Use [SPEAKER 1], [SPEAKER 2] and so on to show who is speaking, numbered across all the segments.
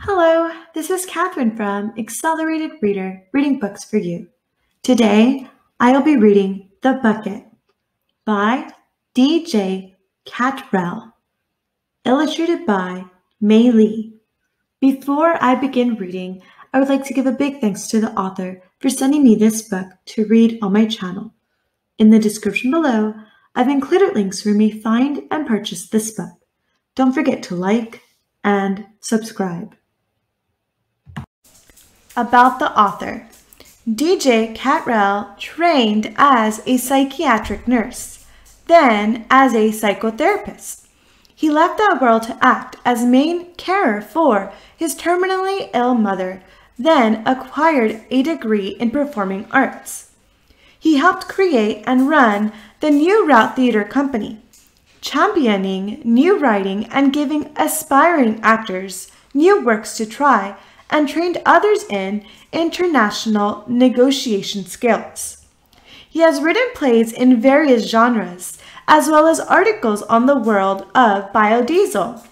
[SPEAKER 1] Hello, this is Catherine from Accelerated Reader, reading books for you. Today, I'll be reading The Bucket by D.J. Cattrell, illustrated by Mei Lee. Before I begin reading, I would like to give a big thanks to the author for sending me this book to read on my channel. In the description below, I've included links where you may find and purchase this book. Don't forget to like and subscribe. About the author. D.J. Cattrell trained as a psychiatric nurse, then as a psychotherapist. He left that world to act as main carer for his terminally ill mother, then acquired a degree in performing arts. He helped create and run the New Route Theater Company, championing new writing and giving aspiring actors new works to try, and trained others in international negotiation skills. He has written plays in various genres, as well as articles on the world of biodiesel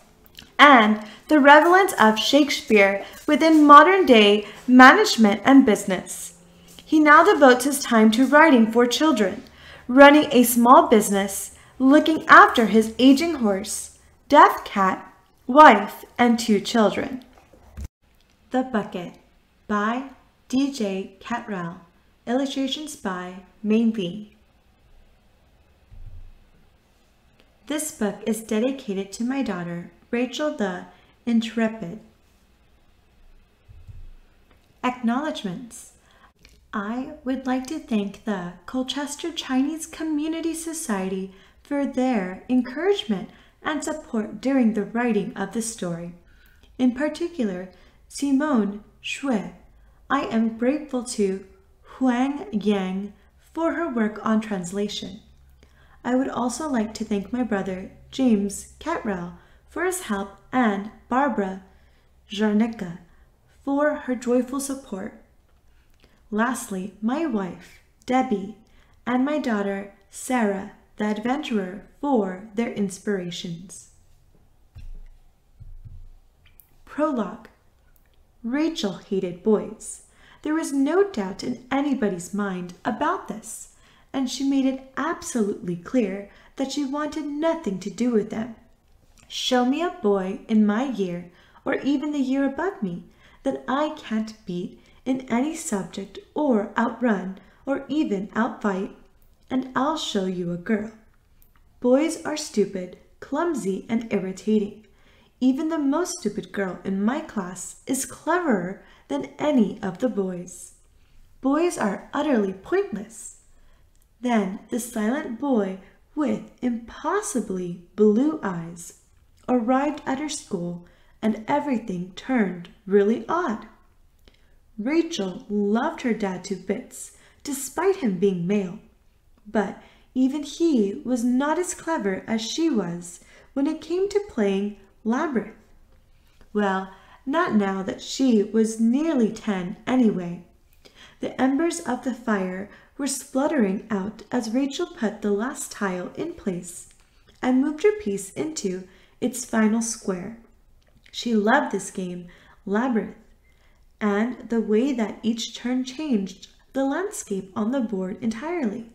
[SPEAKER 1] and the relevance of Shakespeare within modern-day management and business. He now devotes his time to writing for children, running a small business, looking after his aging horse, deaf cat, wife, and 2 children. The Bucket by D.J. Cattrell, illustrations by Mei Lee. This book is dedicated to my daughter, Rachel the Intrepid. Acknowledgements. I would like to thank the Colchester Chinese Community Society for their encouragement and support during the writing of the story. In particular, Simone Shui. I am grateful to Huang Yang for her work on translation. I would also like to thank my brother, James Cattrell, for his help and Barbara Jarnicka for her joyful support. Lastly, my wife, Debbie, and my daughter, Sarah, the adventurer, for their inspirations. Prologue. Rachel hated boys. There was no doubt in anybody's mind about this, and she made it absolutely clear that she wanted nothing to do with them. Show me a boy in my year, or even the year above me, that I can't beat in any subject or outrun or even outfight, and I'll show you a girl. Boys are stupid, clumsy, and irritating. Even the most stupid girl in my class is cleverer than any of the boys. Boys are utterly pointless. Then the silent boy with impossibly blue eyes arrived at her school, and everything turned really odd. Rachel loved her dad to bits, despite him being male, but even he was not as clever as she was when it came to playing labyrinth. Well, not now that she was nearly 10 anyway. The embers of the fire were spluttering out as Rachel put the last tile in place and moved her piece into its final square. She loved this game, labyrinth, and the way that each turn changed the landscape on the board entirely.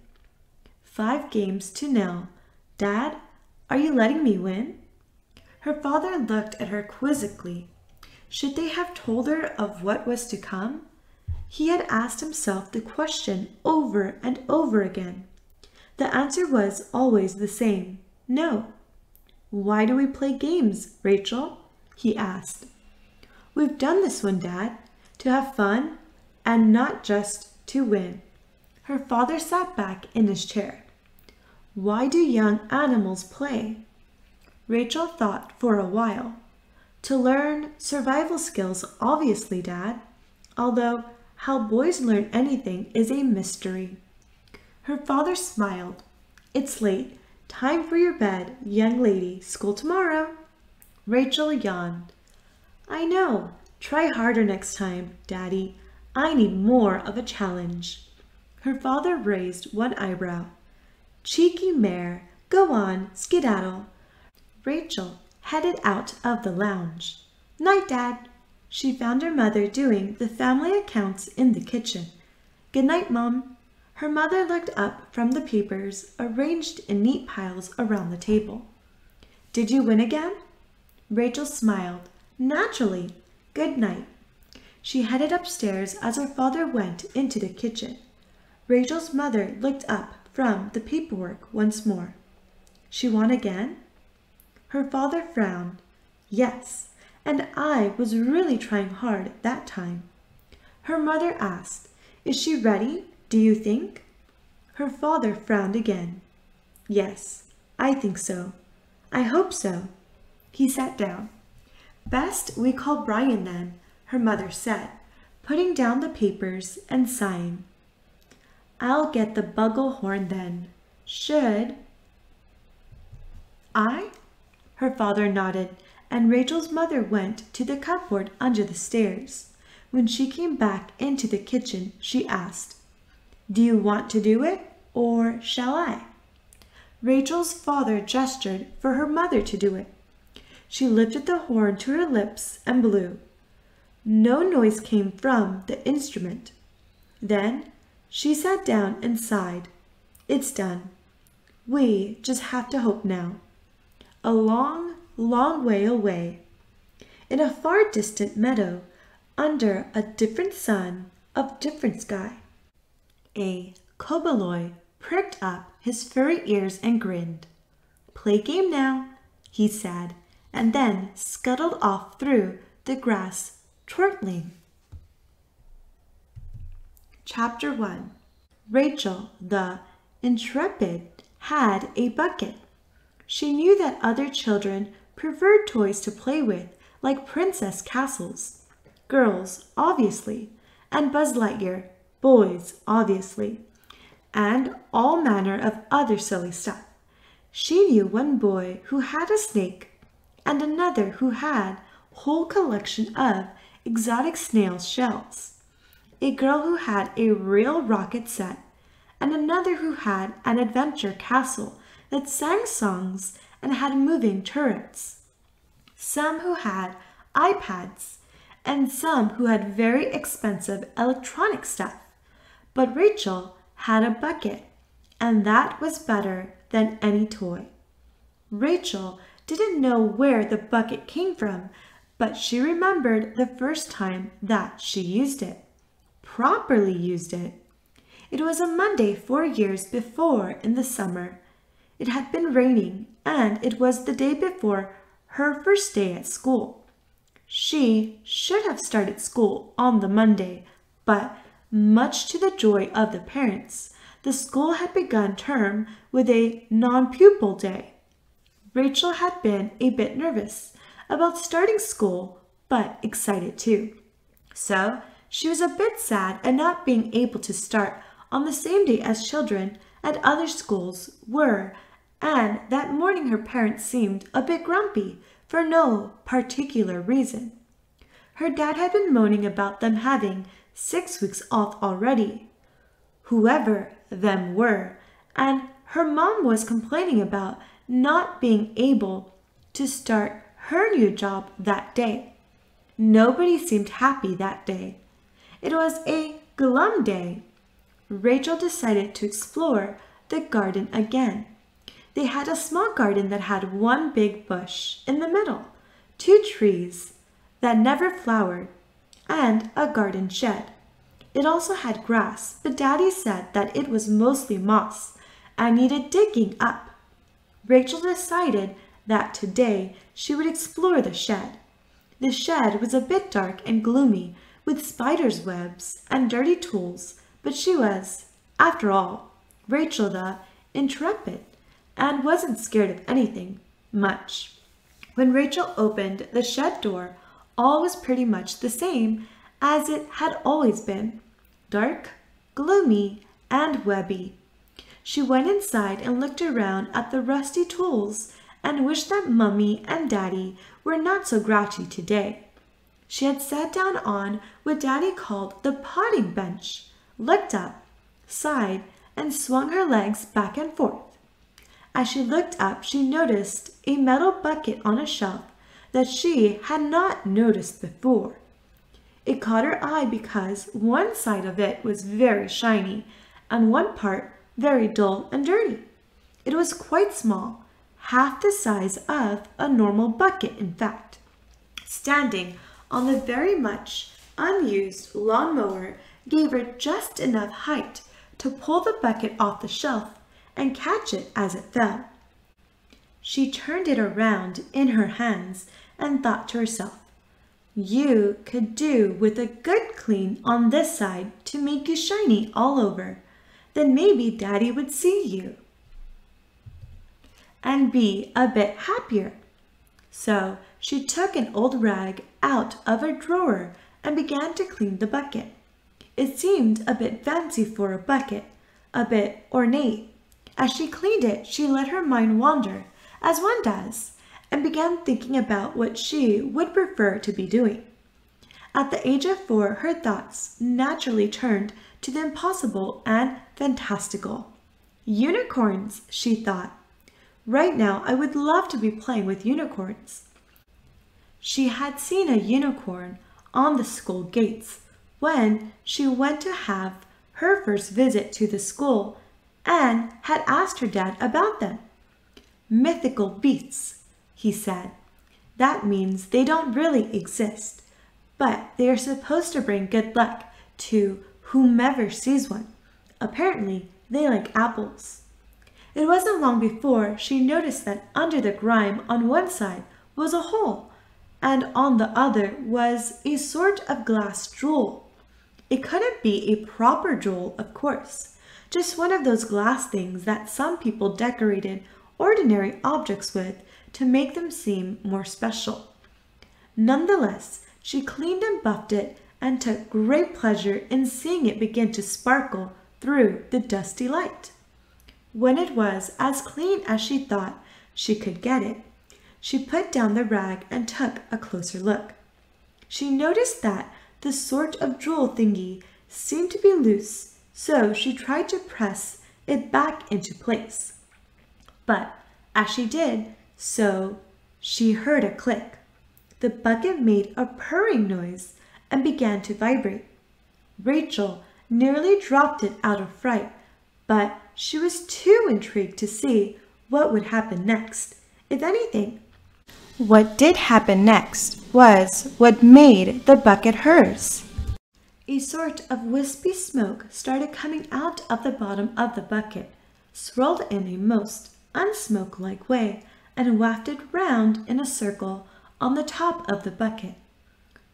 [SPEAKER 1] 5 games to 0. Dad, are you letting me win? Her father looked at her quizzically. Should they have told her of what was to come? He had asked himself the question over and over again. The answer was always the same, no. Why do we play games, Rachel? He asked. We've done this one, Dad, to have fun and not just to win. Her father sat back in his chair. Why do young animals play? Rachel thought for a while. To learn survival skills, obviously, Dad, although how boys learn anything is a mystery. Her father smiled. It's late. Time for your bed, young lady. School tomorrow. Rachel yawned. I know. Try harder next time, Daddy. I need more of a challenge. Her father raised one eyebrow. Cheeky mare. Go on, skedaddle. Rachel headed out of the lounge. Night, Dad. She found her mother doing the family accounts in the kitchen. "Good night, Mom." Her mother looked up from the papers arranged in neat piles around the table. "Did you win again?" Rachel smiled. "Naturally. Good night." She headed upstairs as her father went into the kitchen. Rachel's mother looked up from the paperwork once more. "She won again?" Her father frowned. "Yes, and I was really trying hard that time." Her mother asked, "Is she ready, do you think?" Her father frowned again. "Yes, I think so. I hope so." He sat down. "Best we call Brian then," her mother said, putting down the papers and sighing. "I'll get the bugle horn then. Should I?" Her father nodded, and Rachel's mother went to the cupboard under the stairs. When she came back into the kitchen, she asked, "Do you want to do it, or shall I?" Rachel's father gestured for her mother to do it. She lifted the horn to her lips and blew. No noise came from the instrument. Then she sat down and sighed. "It's done. We just have to hope now." A long, long way away, in a far distant meadow, under a different sun of different sky, a koboloi pricked up his furry ears and grinned. "Play game now," he said, and then scuttled off through the grass, chortling. Chapter 1. Rachel, the intrepid, had a bucket. She knew that other children preferred toys to play with, like princess castles. Girls, obviously, and Buzz Lightyear, boys, obviously, and all manner of other silly stuff. She knew one boy who had a snake, and another who had a whole collection of exotic snail's shells, a girl who had a real rocket set, and another who had an adventure castle that sang songs and had moving turrets, some who had iPads, and some who had very expensive electronic stuff. But Rachel had a bucket, and that was better than any toy. Rachel didn't know where the bucket came from, but she remembered the first time that she used it, properly used it. It was a Monday 4 years before in the summer. It had been raining, and it was the day before her first day at school. She should have started school on the Monday, but much to the joy of the parents, the school had begun term with a non-pupil day. Rachel had been a bit nervous about starting school, but excited too. So she was a bit sad at not being able to start on the same day as children at other schools were, and that morning her parents seemed a bit grumpy for no particular reason. Her dad had been moaning about them having 6 weeks off already, whoever them were, and her mom was complaining about not being able to start her new job that day. Nobody seemed happy that day. It was a glum day. Rachel decided to explore the garden again. They had a small garden that had one big bush in the middle, 2 trees that never flowered, and a garden shed. It also had grass, but Daddy said that it was mostly moss and needed digging up. Rachel decided that today she would explore the shed. The shed was a bit dark and gloomy, with spiders' webs and dirty tools, but she was, after all, Rachel the intrepid, and wasn't scared of anything, much. When Rachel opened the shed door, all was pretty much the same as it had always been, dark, gloomy, and webby. She went inside and looked around at the rusty tools and wished that Mummy and Daddy were not so grouchy today. She had sat down on what Daddy called the potting bench, looked up, sighed, and swung her legs back and forth. As she looked up, she noticed a metal bucket on a shelf that she had not noticed before. It caught her eye because one side of it was very shiny and one part very dull and dirty. It was quite small, half the size of a normal bucket, in fact. Standing on the very much unused lawnmower gave her just enough height to pull the bucket off the shelf and catch it as it fell. She turned it around in her hands and thought to herself, "You could do with a good clean on this side to make you shiny all over. Then maybe Daddy would see you and be a bit happier." So she took an old rag out of her drawer and began to clean the bucket. It seemed a bit fancy for a bucket, a bit ornate. As she cleaned it, she let her mind wander, as one does, and began thinking about what she would prefer to be doing. At the age of 4, her thoughts naturally turned to the impossible and fantastical. Unicorns, she thought. Right now, I would love to be playing with unicorns. She had seen a unicorn on the school gates when she went to have her first visit to the school and had asked her dad about them. "Mythical beasts," he said. "That means they don't really exist, but they are supposed to bring good luck to whomever sees one. Apparently, they like apples." It wasn't long before she noticed that under the grime on one side was a hole, and on the other was a sort of glass jewel. It couldn't be a proper jewel, of course, just one of those glass things that some people decorated ordinary objects with to make them seem more special. Nonetheless, she cleaned and buffed it and took great pleasure in seeing it begin to sparkle through the dusty light. When it was as clean as she thought she could get it, she put down the rag and took a closer look. She noticed that the sort of jewel thingy seemed to be loose, so she tried to press it back into place. But as she did so, she heard a click. The bucket made a purring noise and began to vibrate. Rachel nearly dropped it out of fright, but she was too intrigued to see what would happen next, if anything. What did happen next was what made the bucket hers. A sort of wispy smoke started coming out of the bottom of the bucket, swirled in a most unsmoke-like way, and wafted round in a circle on the top of the bucket.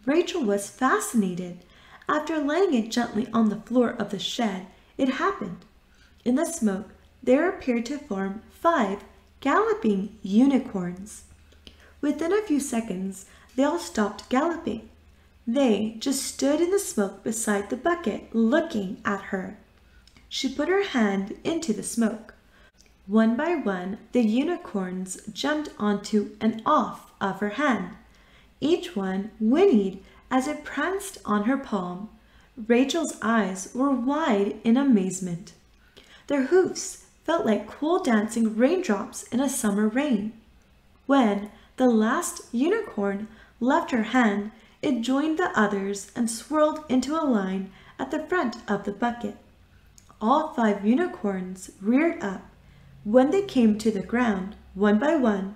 [SPEAKER 1] Rachel was fascinated. After laying it gently on the floor of the shed, it happened. In the smoke, there appeared to form 5 galloping unicorns. Within a few seconds, they all stopped galloping. They just stood in the smoke beside the bucket, looking at her. She put her hand into the smoke. One by one, the unicorns jumped onto and off of her hand. Each one whinnied as it pranced on her palm. Rachel's eyes were wide in amazement. Their hoofs felt like cool dancing raindrops in a summer rain. When the last unicorn left her hand, it joined the others and swirled into a line at the front of the bucket. All 5 unicorns reared up. When they came to the ground, one by one,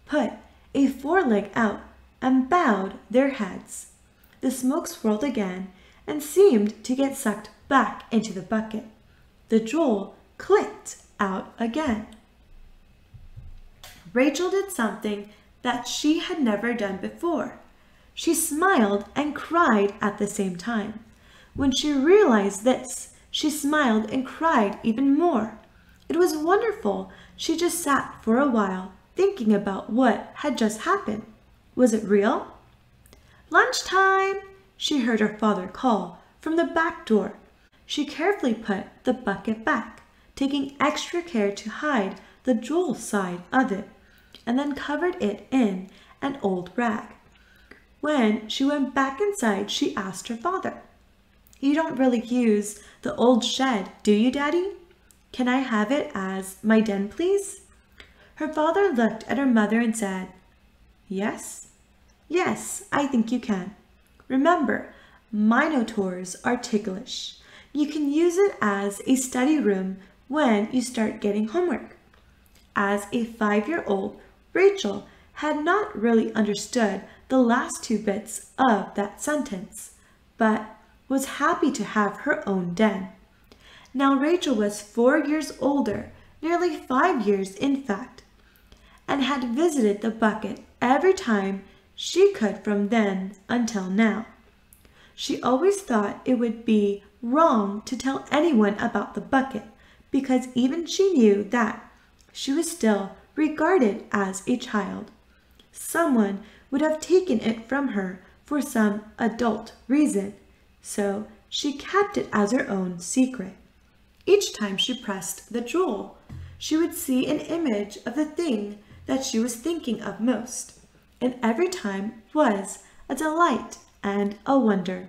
[SPEAKER 1] put a foreleg out and bowed their heads. The smoke swirled again and seemed to get sucked back into the bucket. The jewel clicked out again. Rachel did something that she had never done before. She smiled and cried at the same time. When she realized this, she smiled and cried even more. It was wonderful. She just sat for a while, thinking about what had just happened. Was it real? "Lunchtime!" she heard her father call from the back door. She carefully put the bucket back, taking extra care to hide the jewel side of it, and then covered it in an old rag. When she went back inside, she asked her father, "You don't really use the old shed, do you, Daddy? Can I have it as my den, please?" Her father looked at her mother and said, "Yes, I think you can. Remember, minotaurs are ticklish. You can use it as a study room when you start getting homework. As a 5-year-old, Rachel had not really understood the last 2 bits of that sentence, but was happy to have her own den. Now Rachel was 4 years older, nearly 5 years in fact, and had visited the bucket every time she could from then until now. She always thought it would be wrong to tell anyone about the bucket because even she knew that she was still regarded as a child. Someone would have taken it from her for some adult reason, so she kept it as her own secret. Each time she pressed the jewel, she would see an image of the thing that she was thinking of most, and every time was a delight and a wonder.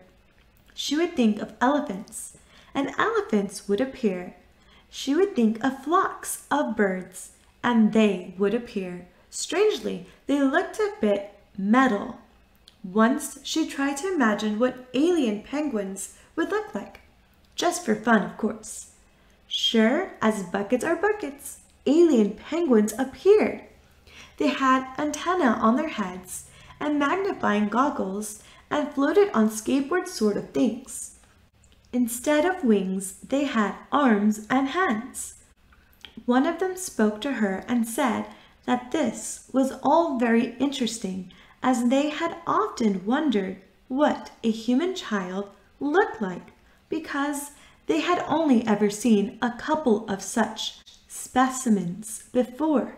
[SPEAKER 1] She would think of elephants, and elephants would appear. She would think of flocks of birds, and they would appear. Strangely, they looked a bit metal. Once she tried to imagine what alien penguins would look like, just for fun, of course. Sure as buckets are buckets, alien penguins appeared. They had antennae on their heads and magnifying goggles and floated on skateboard sort of things. Instead of wings, they had arms and hands. One of them spoke to her and said that this was all very interesting, as they had often wondered what a human child looked like, because they had only ever seen a couple of such specimens before.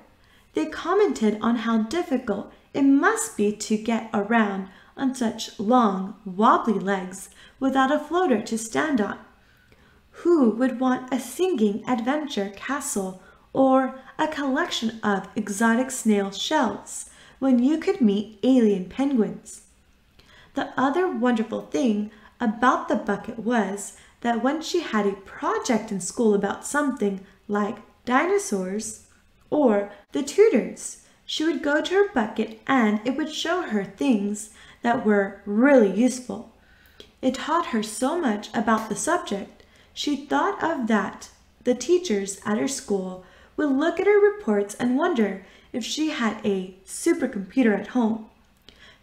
[SPEAKER 1] They commented on how difficult it must be to get around on such long, wobbly legs without a floater to stand on. Who would want a singing adventure castle or a collection of exotic snail shells when you could meet alien penguins? The other wonderful thing about the bucket was that when she had a project in school about something like dinosaurs or the Tudors, she would go to her bucket and it would show her things that were really useful. It taught her so much about the subject, she thought of that the teachers at her school would look at her reports and wonder if she had a supercomputer at home.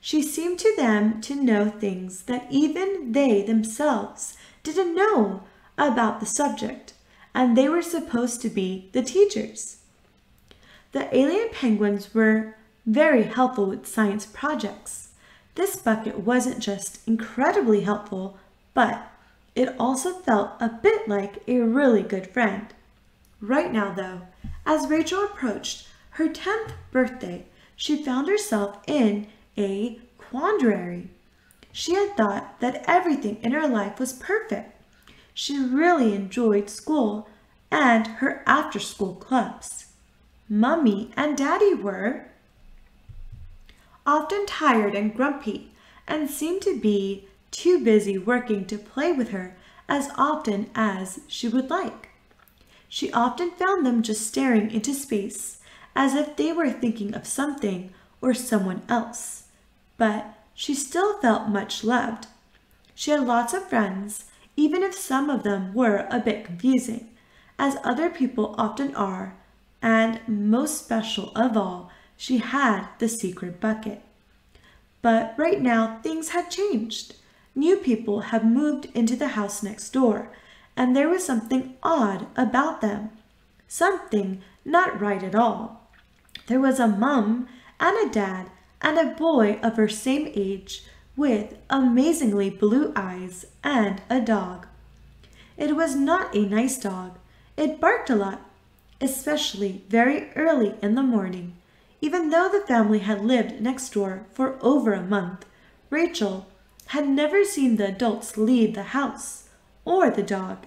[SPEAKER 1] She seemed to them to know things that even they themselves didn't know about the subject, and they were supposed to be the teachers. The alien penguins were very helpful with science projects. This bucket wasn't just incredibly helpful, but it also felt a bit like a really good friend. Right now, though, as Rachel approached her 10th birthday, she found herself in a quandary. She had thought that everything in her life was perfect. She really enjoyed school and her after-school clubs. Mummy and Daddy were often tired and grumpy and seemed to be too busy working to play with her as often as she would like. She often found them just staring into space as if they were thinking of something or someone else. But she still felt much loved. She had lots of friends, even if some of them were a bit confusing, as other people often are, and most special of all, she had the secret bucket. But right now, things had changed. New people had moved into the house next door, and there was something odd about them. Something not right at all. There was a mom and a dad and a boy of her same age with amazingly blue eyes and a dog. It was not a nice dog. It barked a lot, especially very early in the morning. Even though the family had lived next door for over a month, Rachel had never seen the adults leave the house or the dog.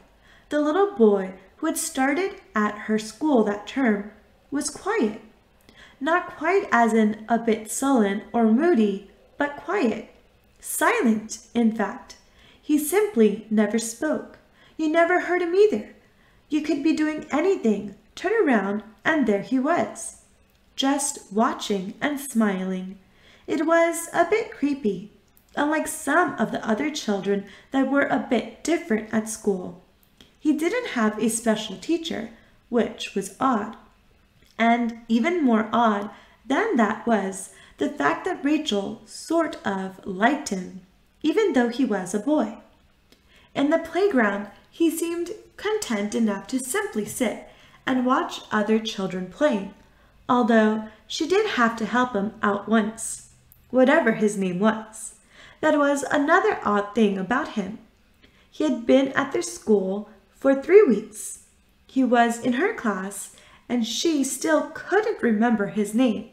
[SPEAKER 1] The little boy who had started at her school that term was quiet. Not quite as in a bit sullen or moody, but quiet. Silent, in fact. He simply never spoke. You never heard him either. You could be doing anything, turn around, and there he was, just watching and smiling. It was a bit creepy. unlike some of the other children that were a bit different at school. He didn't have a special teacher, which was odd. And even more odd than that was the fact that Rachel sort of liked him, even though he was a boy. In the playground, he seemed content enough to simply sit and watch other children playing, although she did have to help him out once, whatever his name was. That was another odd thing about him. He had been at their school for 3 weeks. He was in her class, and she still couldn't remember his name.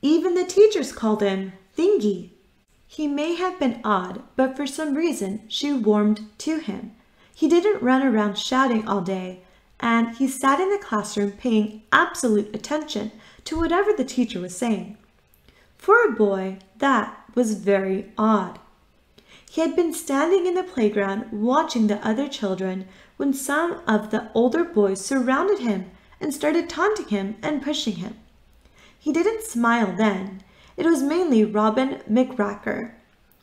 [SPEAKER 1] Even the teachers called him Thingy. He may have been odd, but for some reason she warmed to him. He didn't run around shouting all day, and he sat in the classroom paying absolute attention to whatever the teacher was saying. For a boy, that was very odd. He had been standing in the playground watching the other children when some of the older boys surrounded him and started taunting him and pushing him. He didn't smile then. It was mainly Robin McRacker.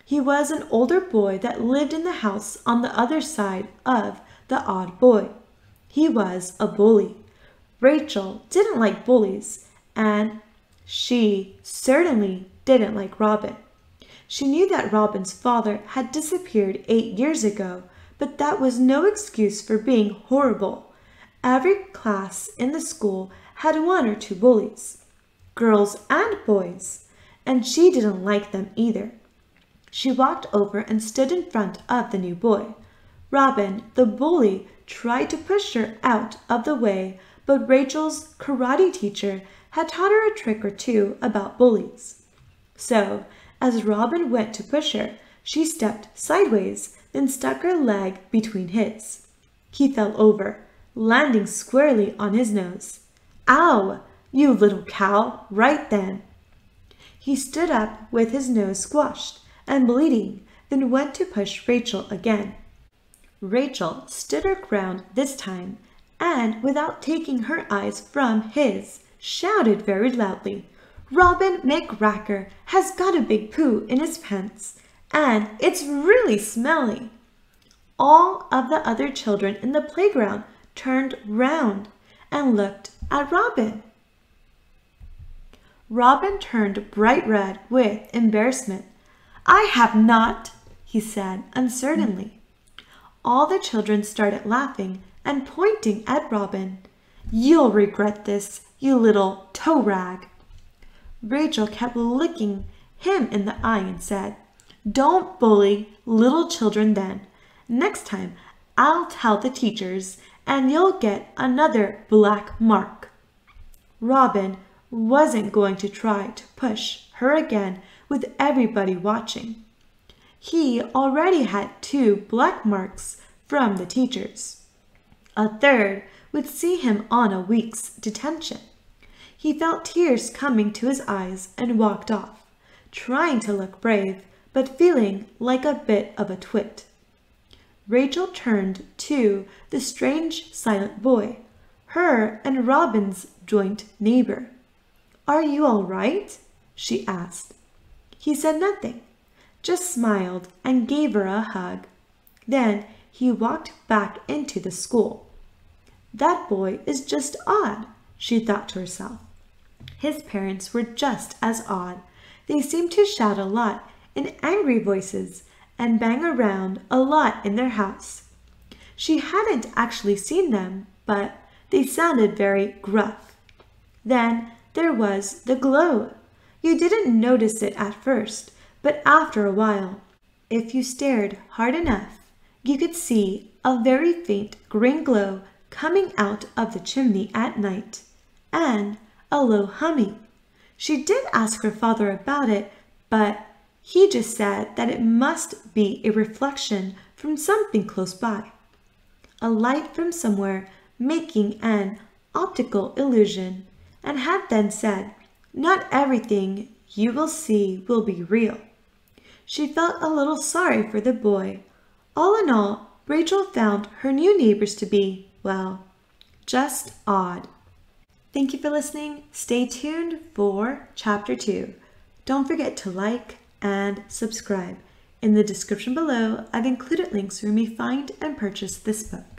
[SPEAKER 1] He was an older boy that lived in the house on the other side of the odd boy. He was a bully. Rachel didn't like bullies, and she certainly didn't like Robin. She knew that Robin's father had disappeared 8 years ago, but that was no excuse for being horrible. Every class in the school had 1 or 2 bullies, girls and boys, and she didn't like them either. She walked over and stood in front of the new boy. Robin, the bully, tried to push her out of the way, but Rachel's karate teacher had taught her a trick or two about bullies. So, as Robin went to push her, she stepped sideways, then stuck her leg between his. He fell over, landing squarely on his nose. "Ow, you little cow," right then. He stood up with his nose squashed and bleeding, then went to push Rachel again. Rachel stood her ground this time, and without taking her eyes from his, shouted very loudly, "Robin McRacker has got a big poo in his pants, and it's really smelly." All of the other children in the playground turned round and looked at Robin. Robin turned bright red with embarrassment. "I have not," he said uncertainly. All the children started laughing and pointing at Robin. "You'll regret this, you little toe rag." Rachel kept looking him in the eye and said, "Don't bully little children then. Next time I'll tell the teachers and you'll get another black mark." Robin wasn't going to try to push her again with everybody watching. He already had 2 black marks from the teachers. A third would see him on a week's detention. He felt tears coming to his eyes and walked off, trying to look brave, but feeling like a bit of a twit. Rachel turned to the strange silent boy, her and Robin's joint neighbor. "Are you all right?" she asked. He said nothing, just smiled and gave her a hug. Then he walked back into the school. "That boy is just odd," she thought to herself. His parents were just as odd. They seemed to shout a lot in angry voices and bang around a lot in their house. She hadn't actually seen them, but they sounded very gruff. Then there was the glow. You didn't notice it at first, but after a while, if you stared hard enough, you could see a very faint green glow coming out of the chimney at night, and a low humming. She did ask her father about it, but he just said that it must be a reflection from something close by. A light from somewhere making an optical illusion, and had then said, "Not everything you will see will be real." She felt a little sorry for the boy. All in all, Rachel found her new neighbors to be, well, just odd. Thank you for listening. Stay tuned for Chapter 2. Don't forget to like, and subscribe. In the description below, I've included links where you may find and purchase this book.